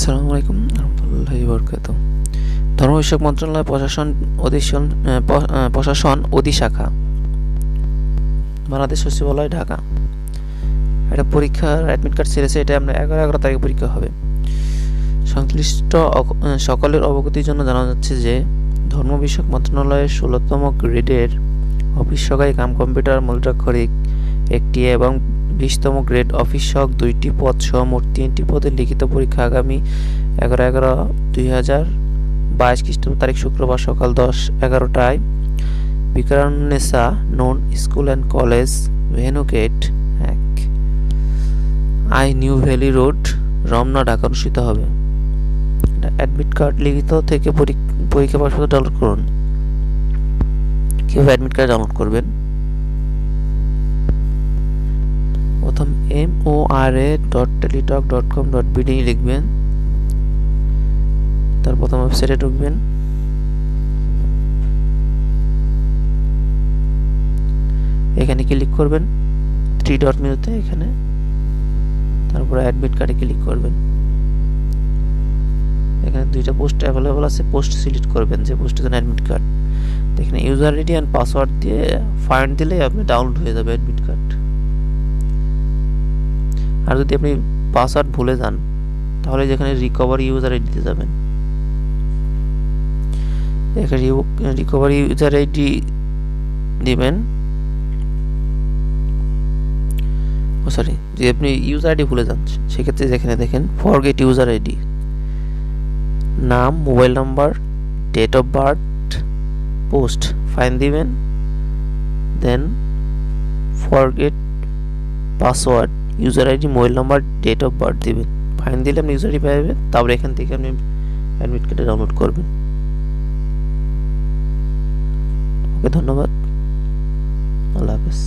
আসসালামু আলাইকুম রহমতুল্লাহি বরকাতুহু। ধর্ম বিষয়ক মন্ত্রণালয় প্রশাসন অধিশাখা, বাংলাদেশ সচিবালয়, ঢাকা। এটা পরীক্ষার অ্যাডমিট কার্ড ছেড়েছে। এটা আমরা 11 তারিখে পরীক্ষা হবে। সংশ্লিষ্ট সকলের অবগতির জন্য জানা যাচ্ছে যে ধর্ম বিষয়ক মন্ত্রণালয়ের 16তম গ্রেডের অফিস সহকারী কাম কম্পিউটার মূলাক্ষরিক একটি এবং 20তম গ্রেড অফিস সহক 2টি পদ সহ মোট 3টি পদের লিখিত পরীক্ষা আগামী 11/11/2022 খ্রিস্টাব্দ তারিখ শুক্রবার সকাল 10:11টায় Viqarunnisa Noon school and college, venue gate 1, আই new Bailey road, Ramna, Dhaka অনুষ্ঠিত হবে। অ্যাডমিট কার্ড লিখিত থেকে পরীক্ষা পাসপত্র ডাউনলোড করুন। কীভাবে অ্যাডমিট কার্ড ডাউনলোড করবেন? প্রথম mora.teletalk.com.bd লিখবেন, তার প্রথম ওয়েবসাইটে ঢুকবেন। এখানে ক্লিক করবেন 3 ডট মেনুতে, এখানে তারপরে অ্যাডমিট কার্ডে ক্লিক করবেন। এখানে 2টা পোস্ট অ্যাভেলেবল আছে, পোস্ট সিলেক্ট করবেন যে পোস্টের জন্য অ্যাডমিট কার্ড। এখানে ইউজার আইডি অ্যান্ড পাসওয়ার্ড দিয়ে ফাইন্ড দিলেই আপনি ডাউনলোড হয়ে যাবে অ্যাডমিট কার্ড। আর যদি আপনি পাসওয়ার্ড ভুলে যান তাহলে যেখানে রিকভারি ইউজার আইডি দিতে যাবেন। এখানে রিকভারি ইউজার আইডি দিবেন। যে আপনি ইউজার আইডি ভুলে যান সেক্ষেত্রে যেখানে দেখেন ফরগেট ইউজার আইডি, নাম, mobile number, date of birth, post find দিবেন। Then forget password, user ID, mobile number, date of birth দিবেন। ফাইন দিলে আপনি ইউজার আইডি পাবেন। তারপরে এখান থেকে আপনি অ্যাডমিট কার্ডে ডাউনলোড করবেন। ওকে, ধন্যবাদ, আল্লাহ হাফেজ।